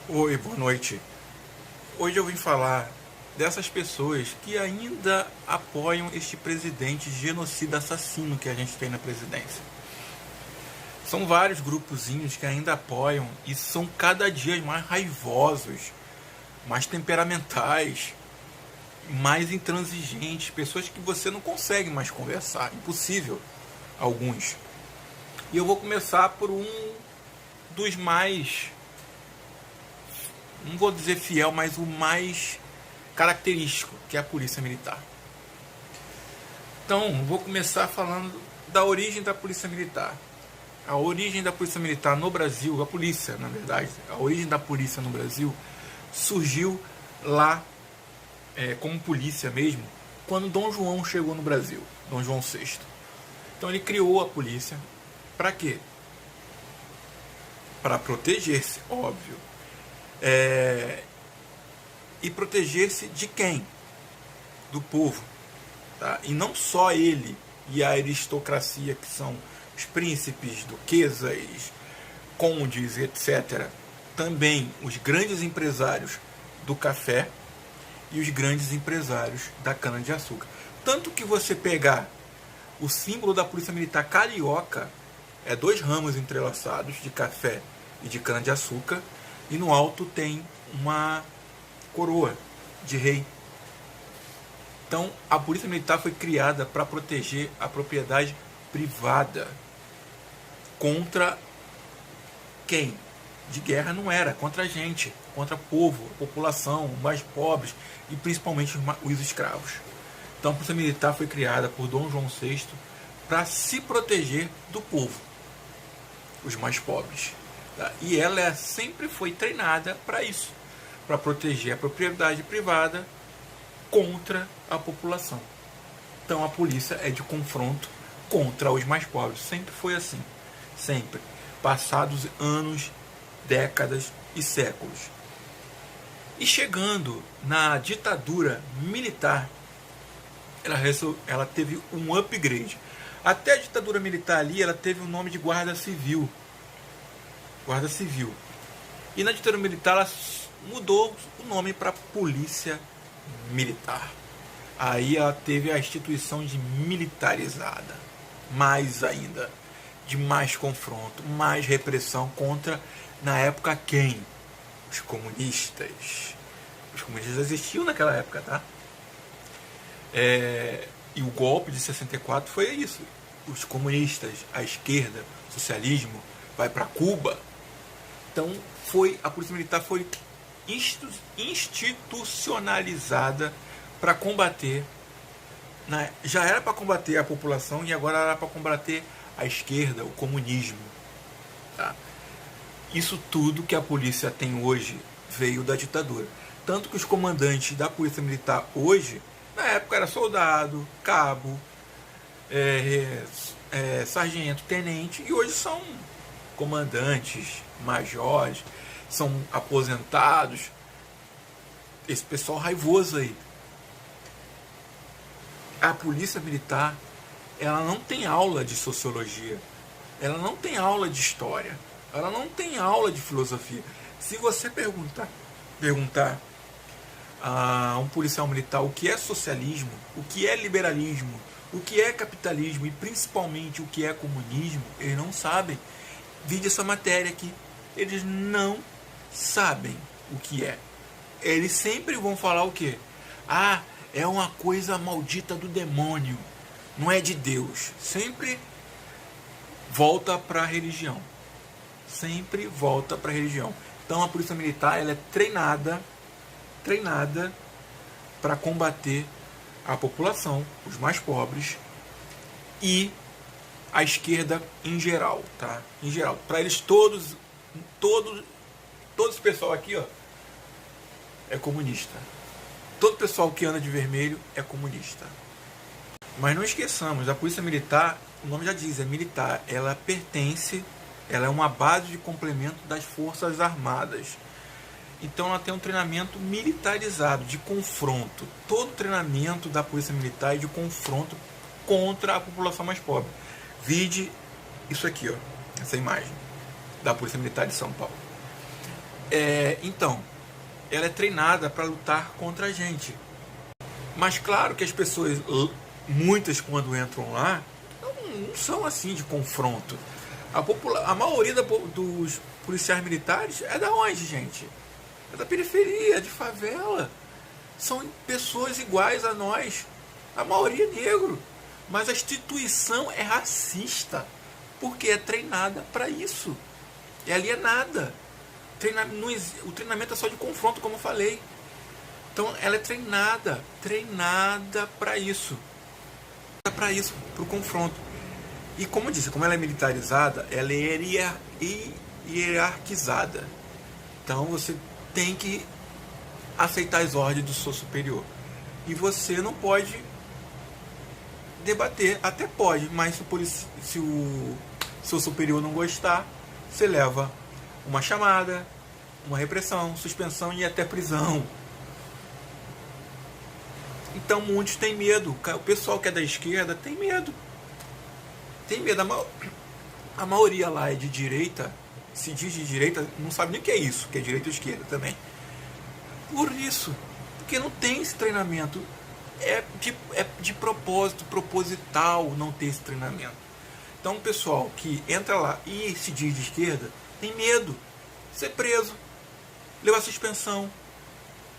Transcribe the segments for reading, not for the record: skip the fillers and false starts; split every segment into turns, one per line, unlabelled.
Oi, boa noite. Hoje eu vim falar dessas pessoas que ainda apoiam este presidente genocida assassino que a gente tem na presidência. São vários grupozinhos que ainda apoiam e são cada dia mais raivosos, mais temperamentais, mais intransigentes, pessoas que você não consegue mais conversar, impossível, alguns. E eu vou começar por um dos mais, não vou dizer fiel, mas o mais característico, que é a polícia militar. Então, vou começar falando da origem da polícia militar. A origem da polícia militar no Brasil, a polícia, na verdade, a origem da polícia no Brasil surgiu lá como polícia mesmo, quando Dom João chegou no Brasil, Dom João VI. Então ele criou a polícia para quê? Para proteger-se, óbvio. E proteger-se de quem? Do povo. Tá? E não só ele e a aristocracia, que são os príncipes, duquesas, condes, etc. Também os grandes empresários do café e os grandes empresários da cana-de-açúcar. Tanto que você pegar o símbolo da polícia militar carioca, é dois ramos entrelaçados de café e de cana-de-açúcar, e no alto tem uma coroa de rei. Então, a polícia militar foi criada para proteger a propriedade privada contra quem? De guerra não era, contra a gente, contra o povo, a população, os mais pobres e principalmente os escravos. Então, a polícia militar foi criada por Dom João VI para se proteger do povo, os mais pobres. Tá? E ela sempre foi treinada para isso, para proteger a propriedade privada contra a população. Então a polícia é de confronto contra os mais pobres. Sempre foi assim. Sempre. Passados anos, décadas e séculos. E chegando na ditadura militar, ela teve um upgrade. Até a ditadura militar ali, ela teve o nome de Guarda Civil. Guarda Civil. E na ditadura militar, ela mudou o nome para Polícia Militar. Aí ela teve a instituição de militarizada, mais ainda, de mais confronto, mais repressão contra, na época, quem? Os comunistas. Os comunistas existiam naquela época, tá? E o golpe de 64 foi isso. Os comunistas, a esquerda, o socialismo, vai para Cuba. Então a polícia militar foi institucionalizada para combater, já era para combater a população e agora era para combater a esquerda, o comunismo. Tá? Isso tudo que a polícia tem hoje veio da ditadura. Tanto que os comandantes da polícia militar hoje, na época era soldado, cabo, sargento, tenente, e hoje são comandantes, majores, são aposentados. Esse pessoal raivoso aí. A polícia militar, ela não tem aula de sociologia, ela não tem aula de história, ela não tem aula de filosofia. Se você perguntar a um policial militar o que é socialismo, o que é liberalismo, o que é capitalismo e principalmente o que é comunismo, eles não sabem. Vide essa matéria aqui. Eles não sabem o que é. Eles sempre vão falar o quê? Ah, é uma coisa maldita do demônio, não é de Deus. Sempre volta para a religião. Sempre volta para a religião. Então a polícia militar, ela é treinada para combater a população, os mais pobres e a esquerda em geral, tá? Em geral, para eles todo esse pessoal aqui, ó, é comunista. Todo pessoal que anda de vermelho é comunista. Mas não esqueçamos, a polícia militar, o nome já diz, é militar. Ela é uma base de complemento das forças armadas. Então ela tem um treinamento militarizado, de confronto. Todo treinamento da polícia militar é de confronto contra a população mais pobre. Vide isso aqui, ó, essa imagem da Polícia Militar de São Paulo. Então, ela é treinada para lutar contra a gente. Mas claro que as pessoas, muitas quando entram lá, não são assim de confronto. A maioria dos policiais militares é da onde, gente? É da periferia, de favela. São pessoas iguais a nós. A maioria é negro. Mas a instituição é racista. Porque é treinada para isso. É alienada. O treinamento é só de confronto, como eu falei. Então ela é treinada para isso. Para isso, para o confronto. E como eu disse, como ela é militarizada, ela é hierarquizada. Então você tem que aceitar as ordens do seu superior. E você não pode debater, até pode, mas se o seu superior não gostar, você leva uma chamada, uma repressão, suspensão e até prisão. Então muitos têm medo. O pessoal que é da esquerda tem medo. Tem medo. A maioria lá é de direita, se diz de direita, não sabe nem o que é isso, que é direita ou esquerda também. Por isso, porque não tem esse treinamento. É de propósito, proposital não ter esse treinamento. Então o pessoal que entra lá e se diz de esquerda tem medo de ser preso, levar suspensão,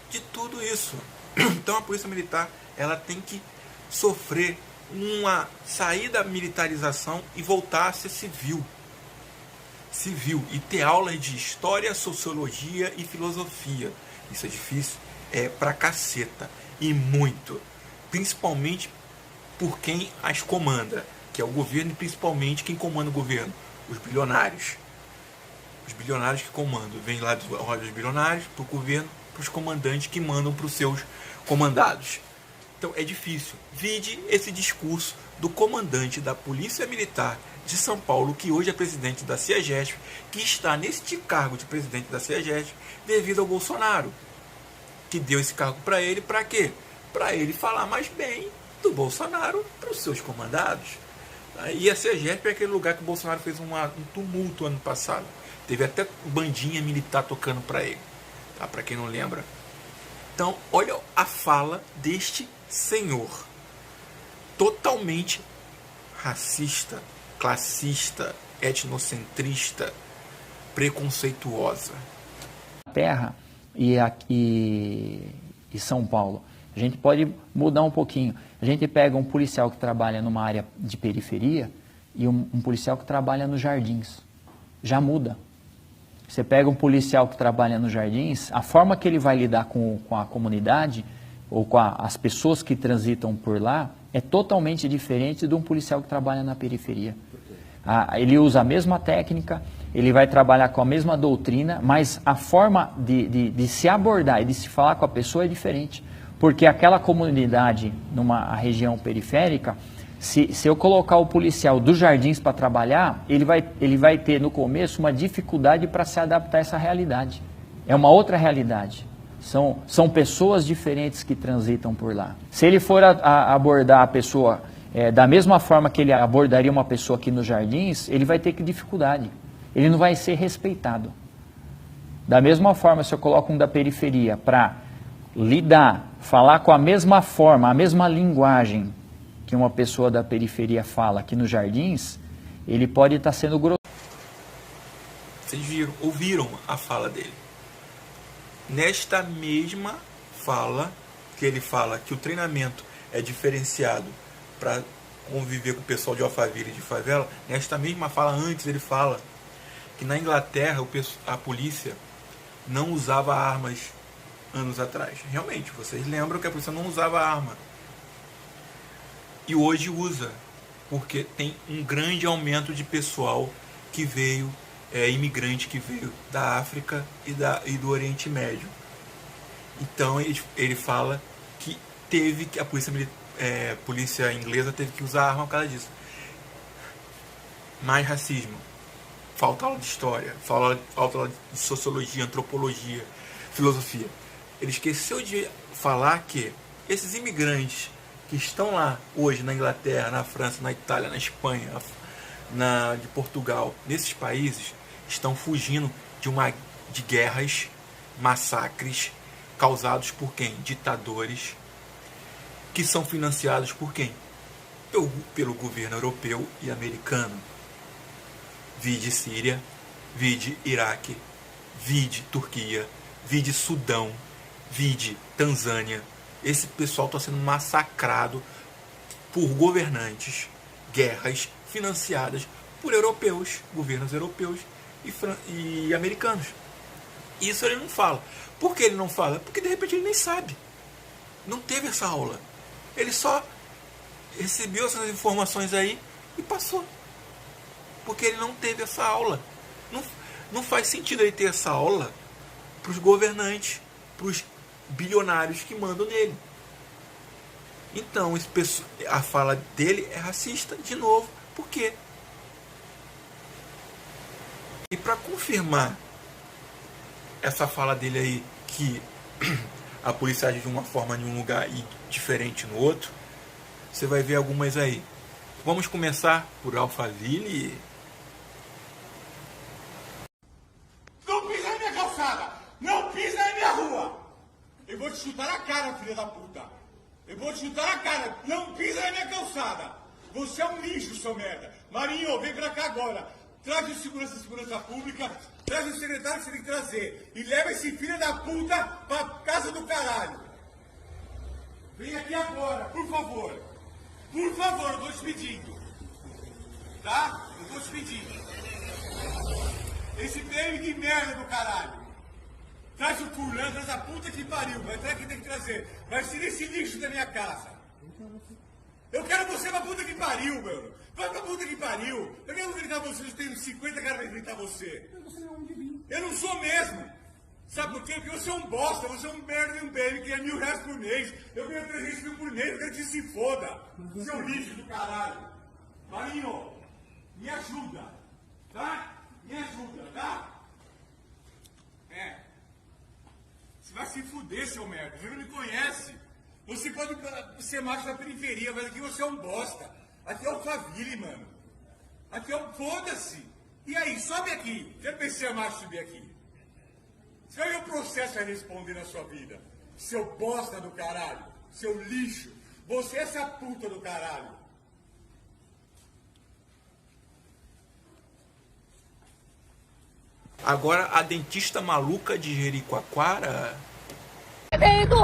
de tudo isso. Então a polícia militar ela tem que sofrer uma saída da militarização e voltar a ser civil e ter aulas de história, sociologia e filosofia. Isso é difícil, é pra caceta, e muito, principalmente por quem as comanda, que é o governo, e principalmente quem comanda o governo, os bilionários que comandam, vem lá dos bilionários para o governo, para os comandantes que mandam para os seus comandados. Então é difícil. Vide esse discurso do comandante da Polícia Militar de São Paulo, que hoje é presidente da CEAGESP, que está neste cargo de presidente da CEAGESP devido ao Bolsonaro, que deu esse cargo para ele, para quê? Para ele falar mais bem do Bolsonaro para os seus comandados. E a CEAGESP é aquele lugar que o Bolsonaro fez um tumulto ano passado. Teve até bandinha militar tocando para ele, tá? Para quem não lembra. Então, olha a fala deste senhor. Totalmente racista, classista, etnocentrista, preconceituosa.
Terra e São Paulo. A gente pode mudar um pouquinho. A gente pega um policial que trabalha numa área de periferia e um policial que trabalha nos jardins. Já muda. Você pega um policial que trabalha nos jardins, a forma que ele vai lidar com a comunidade ou com as pessoas que transitam por lá é totalmente diferente de um policial que trabalha na periferia. Ele usa a mesma técnica, ele vai trabalhar com a mesma doutrina, mas a forma de se abordar e de se falar com a pessoa é diferente. Porque aquela comunidade, numa região periférica, se eu colocar o policial dos jardins para trabalhar, ele vai ter no começo uma dificuldade para se adaptar a essa realidade. É uma outra realidade. São pessoas diferentes que transitam por lá. Se ele for abordar a pessoa da mesma forma que ele abordaria uma pessoa aqui nos jardins, ele vai ter dificuldade. Ele não vai ser respeitado. Da mesma forma, se eu coloco um da periferia para lidar, falar com a mesma forma, a mesma linguagem que uma pessoa da periferia fala aqui nos jardins, ele pode estar sendo grosso.
Vocês ouviram a fala dele. Nesta mesma fala, que ele fala que o treinamento é diferenciado para conviver com o pessoal de Alphaville e de favela, nesta mesma fala antes ele fala que na Inglaterra a polícia não usava armas anos atrás. Realmente, vocês lembram que a polícia não usava arma. E hoje usa, porque tem um grande aumento de pessoal que veio, imigrante que veio da África e do Oriente Médio. Então ele fala que a polícia inglesa teve que usar arma por causa disso. Mais racismo, falta aula de história, falta aula de sociologia, antropologia, filosofia. Ele esqueceu de falar que esses imigrantes que estão lá hoje na Inglaterra, na França, na Itália, na Espanha, de Portugal, nesses países, estão fugindo de guerras massacres causados por quem? Ditadores que são financiados por quem? Pelo governo europeu e americano. Vide Síria, vide Iraque, vide Turquia, vide Sudão, vide Tanzânia. Esse pessoal está sendo massacrado por governantes, guerras financiadas por europeus, governos europeus e americanos. Isso ele não fala. Por que ele não fala? Porque de repente ele nem sabe. Não teve essa aula. Ele só recebeu essas informações aí e passou. Porque ele não teve essa aula. Não faz sentido ele ter essa aula para os governantes, para os bilionários que mandam nele. Então, a fala dele é racista, de novo. Por quê? E para confirmar essa fala dele aí, que a polícia age de uma forma em um lugar e diferente no outro, você vai ver algumas aí. Vamos começar por Alphaville.
Não pisa na minha calçada! Não pisa na minha rua! Eu vou te chutar na cara, filha da puta! Eu vou te chutar na cara! Não pisa na minha calçada! Você é um lixo, seu merda! Marinho, vem pra cá agora! Traz o segurança pública, traz o secretário que você tem que trazer e leva esse filho da puta pra casa do caralho! Vem aqui agora, por favor! Por favor, eu tô te pedindo! Tá? Eu tô te pedindo! Esse PM de merda do caralho! Traz o fulano, traz a puta que pariu, vai atrás que tem que trazer. Vai tirar esse lixo da minha casa. Eu quero você pra puta que pariu, meu. Vai pra puta que pariu. Eu quero gritar você, eu tenho 50 caras pra gritar você. Eu não sou mesmo. Sabe por quê? Porque você é um bosta, você é um merda e um baby que ganha R$1.000 por mês. Eu ganho 300 mil por mês, eu quero que se foda. Seu lixo do caralho. Marinho, me ajuda, tá? Me ajuda, tá? É. Você vai se fuder, seu merda. Você não me conhece. Você pode ser macho da periferia, mas aqui você é um bosta. Aqui é o Alphaville, mano. Aqui é o foda-se. E aí, sobe aqui. Já pensei a macho subir aqui. Você vai ver o processo a responder na sua vida. Seu bosta do caralho. Seu lixo. Você é essa puta do caralho.
Agora a dentista maluca de Jericoacoara.
Entendendo?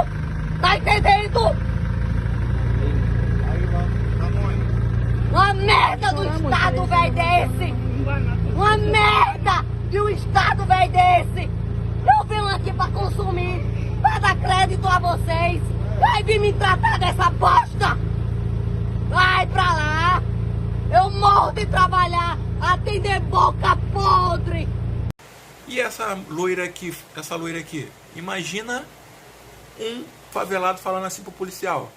Tá entendendo? Uma merda do estado, velho, desse! Uma merda de um estado, velho, desse! Eu venho aqui pra consumir, pra dar crédito a vocês! Vai vir me tratar dessa bosta! Vai pra lá! Eu morro de trabalhar, atender boca podre!
E essa loira aqui, imagina um favelado falando assim pro policial.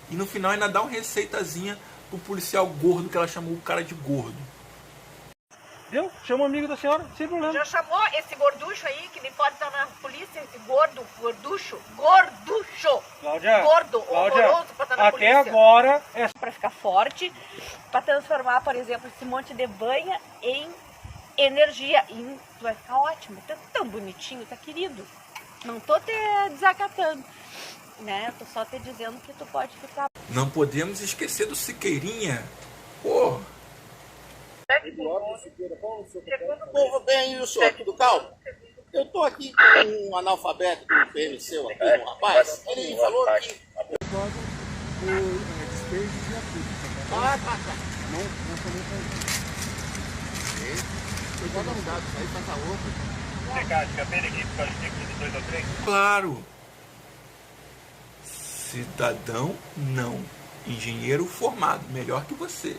E no final ainda dá uma receitazinha pro policial gordo, que ela chamou o cara de gordo.
Viu? Chama o amigo da senhora, sem problema.
Já chamou esse gorducho aí, que nem pode estar na polícia, esse gorducho?
Cláudia,
Gordo,
Cláudia,
horroroso pra estar na polícia.
até agora é...
Pra ficar forte, pra transformar, por exemplo, esse monte de banha em energia. E tu vai ficar ótimo, tá tão bonitinho, tá querido. Não tô te desacatando, né? Tô só te dizendo que tu pode ficar...
Não podemos esquecer do Siqueirinha. Pô.
Tudo bem, e o senhor? Tudo calmo? Eu tô aqui com um analfabeto do PM seu aqui, um rapaz. Ele falou que... Ah, tá. Não também foi dar um dado, aí passa outro.
Claro. Cidadão, não. Engenheiro formado, melhor que você.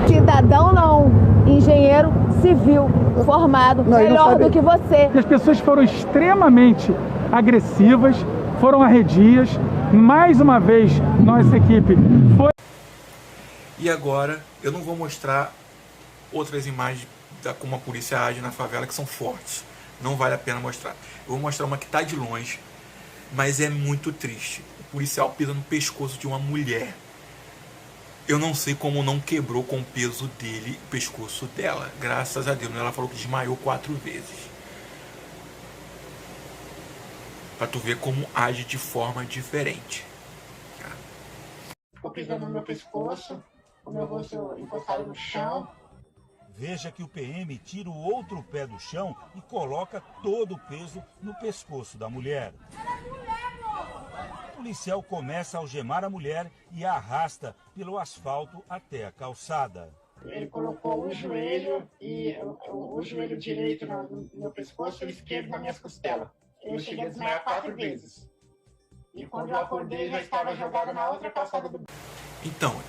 Cidadão não, engenheiro civil formado, melhor do que você.
As pessoas foram extremamente agressivas, foram arredias. Mais uma vez, nossa equipe foi...
E agora, eu não vou mostrar outras imagens da como a polícia age na favela, que são fortes. Não vale a pena mostrar. Eu vou mostrar uma que está de longe, mas é muito triste. O policial pisa no pescoço de uma mulher. Eu não sei como não quebrou com o peso dele o pescoço dela. Graças a Deus. Ela falou que desmaiou 4 vezes. Pra tu ver como age de forma diferente. Tá?
Ficou pisando no meu pescoço, o meu rosto encostado no chão.
Veja que o PM tira o outro pé do chão e coloca todo o peso no pescoço da mulher. O policial começa a algemar a mulher e a arrasta pelo asfalto até a calçada.
Ele colocou o joelho direito no meu pescoço e o esquerdo nas minhas costelas. Eu cheguei a desmaiar 4 vezes. E quando eu acordei, já estava jogado na outra calçada do...
Então,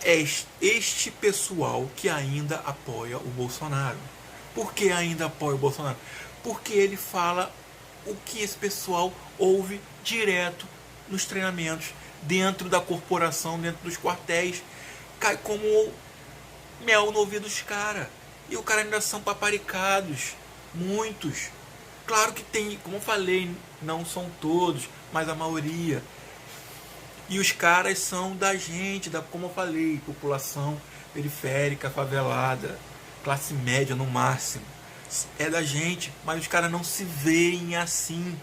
é este pessoal que ainda apoia o Bolsonaro. Por que ainda apoia o Bolsonaro? Porque ele fala o que esse pessoal ouve direto nos treinamentos, dentro da corporação, dentro dos quartéis. Cai como mel no ouvido dos caras. E os caras ainda são paparicados. Muitos. Claro que tem, como eu falei, não são todos, mas a maioria. E os caras são da gente, como eu falei, população periférica, favelada, classe média no máximo. É da gente, mas os caras não se veem assim.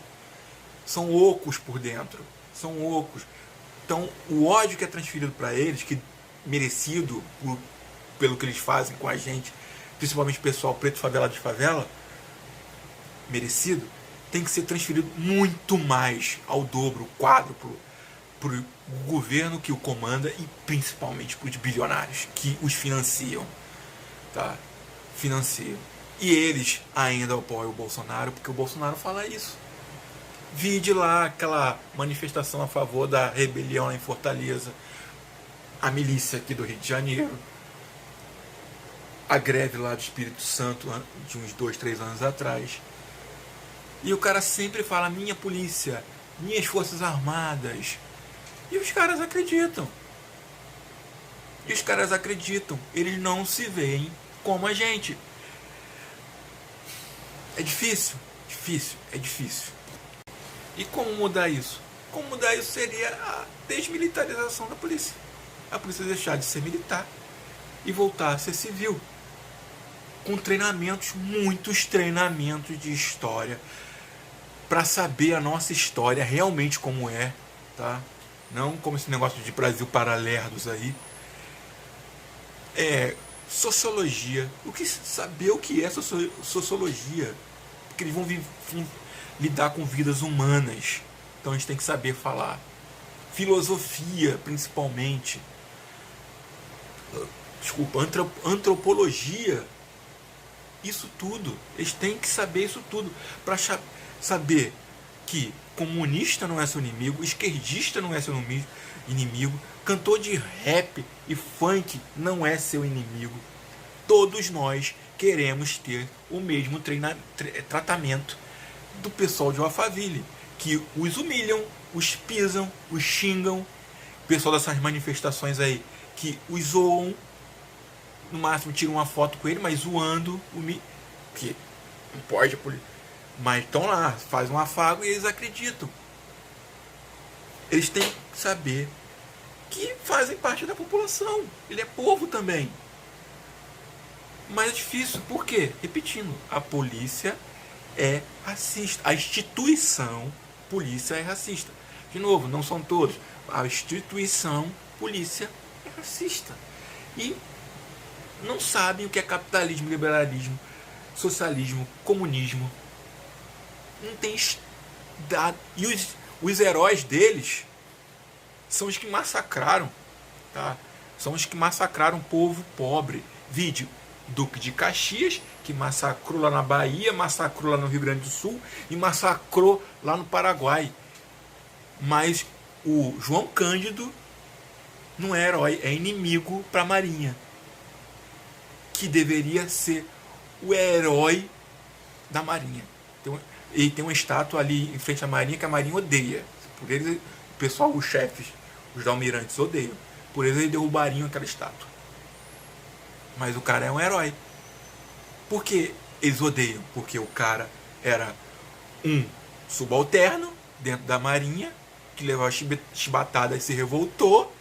São ocos por dentro. São ocos. Então, o ódio que é transferido para eles, que merecido pelo que eles fazem com a gente, principalmente o pessoal preto favelado de favela, merecido, tem que ser transferido muito mais, ao dobro, quádruplo, para o governo que o comanda e principalmente para os bilionários que os financiam. Tá? Financiam. E eles ainda apoiam o Bolsonaro, porque o Bolsonaro fala isso. Vide lá aquela manifestação a favor da rebelião lá em Fortaleza, a milícia aqui do Rio de Janeiro, a greve lá do Espírito Santo de uns 2, 3 anos atrás. E o cara sempre fala, minha polícia, minhas forças armadas. E os caras acreditam. Eles não se veem como a gente. É difícil. E como mudar isso? Como mudar isso seria a desmilitarização da polícia. A polícia deixar de ser militar e voltar a ser civil. Com treinamentos, muitos treinamentos de história, para saber a nossa história realmente como é, tá? Não como esse negócio de Brasil Paralerdos aí. Sociologia. Saber o que é sociologia. Porque eles vão lidar com vidas humanas. Então a gente tem que saber falar. Filosofia, principalmente. Antropologia. Isso tudo. Eles têm que saber isso tudo. Para saber que comunista não é seu inimigo, esquerdista não é seu inimigo, cantor de rap e funk não é seu inimigo. Todos nós queremos ter o mesmo tratamento do pessoal de Alphaville, que os humilham, os pisam, os xingam. O pessoal dessas manifestações aí, que os zoam, no máximo tiram uma foto com ele, mas zoando, que não pode, mas estão lá, fazem um afago e eles acreditam. Eles têm que saber que fazem parte da população. Ele é povo também. Mas é difícil, por quê? Repetindo, a polícia é racista. A instituição polícia é racista. De novo, não são todos. A instituição polícia é racista. E não sabem o que é capitalismo, liberalismo, socialismo, comunismo. Não tem dado. E os heróis deles são os que massacraram, tá? São os que massacraram o povo pobre. Vídeo Duque de Caxias, que massacrou lá na Bahia, massacrou lá no Rio Grande do Sul e massacrou lá no Paraguai. Mas o João Cândido não é herói, é inimigo para a Marinha, que deveria ser o herói da Marinha. E tem uma estátua ali em frente à Marinha que a Marinha odeia. Por eles, o pessoal, os chefes, os almirantes odeiam. Por eles derrubariam aquela estátua. Mas o cara é um herói. Por que eles odeiam? Porque o cara era um subalterno dentro da Marinha, que levou a chibatada e se revoltou.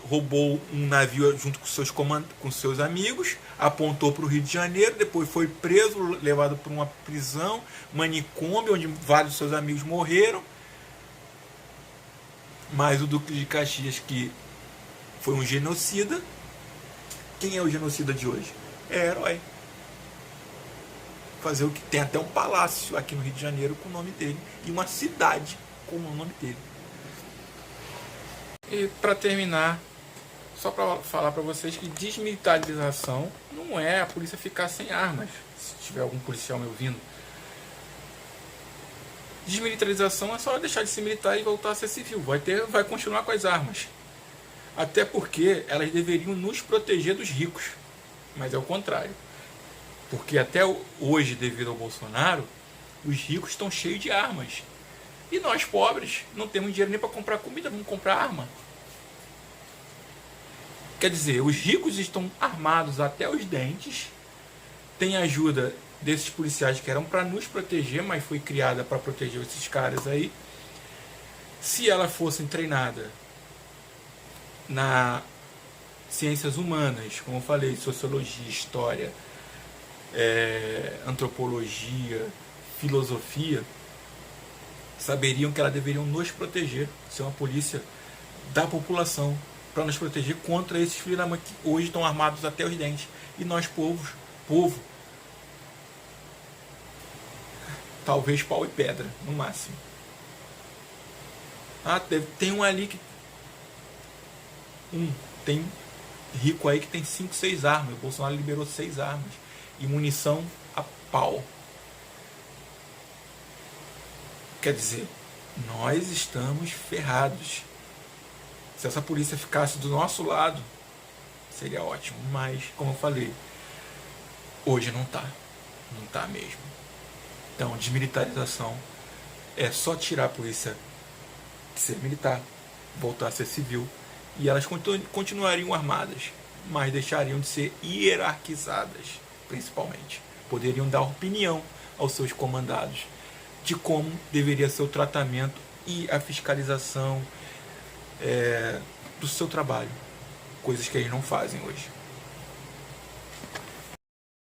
roubou um navio junto com seus amigos, apontou para o Rio de Janeiro, depois foi preso, levado para uma prisão, manicômio, onde vários de seus amigos morreram. Mas o Duque de Caxias, que foi um genocida, quem é o genocida de hoje? É herói. Fazer o que tem até um palácio aqui no Rio de Janeiro com o nome dele, e uma cidade com o nome dele. E para terminar, só para falar para vocês que desmilitarização não é a polícia ficar sem armas, se tiver algum policial me ouvindo. Desmilitarização é só deixar de ser militar e voltar a ser civil. Vai continuar com as armas. Até porque elas deveriam nos proteger dos ricos. Mas é o contrário. Porque até hoje, devido ao Bolsonaro, os ricos estão cheios de armas. E nós, pobres, não temos dinheiro nem para comprar comida, vamos comprar arma. Quer dizer, os ricos estão armados até os dentes, têm ajuda desses policiais que eram para nos proteger, mas foi criada para proteger esses caras aí. Se elas fossem treinadas na ciências humanas, como eu falei, sociologia, história, antropologia, filosofia, saberiam que elas deveriam nos proteger, ser uma polícia da população, para nos proteger contra esses filhos da mãe que hoje estão armados até os dentes. E nós, povo, talvez pau e pedra, no máximo. Tem um ali que... tem rico aí que tem 5, 6 armas. O Bolsonaro liberou 6 armas. E munição a pau. Quer dizer, nós estamos ferrados. Se essa polícia ficasse do nosso lado, seria ótimo. Mas, como eu falei, hoje não tá. Não tá mesmo. Então, desmilitarização é só tirar a polícia de ser militar, voltar a ser civil, e elas continuariam armadas, mas deixariam de ser hierarquizadas, principalmente. Poderiam dar opinião aos seus comandados de como deveria ser o tratamento e a fiscalização do seu trabalho, coisas que eles não fazem hoje.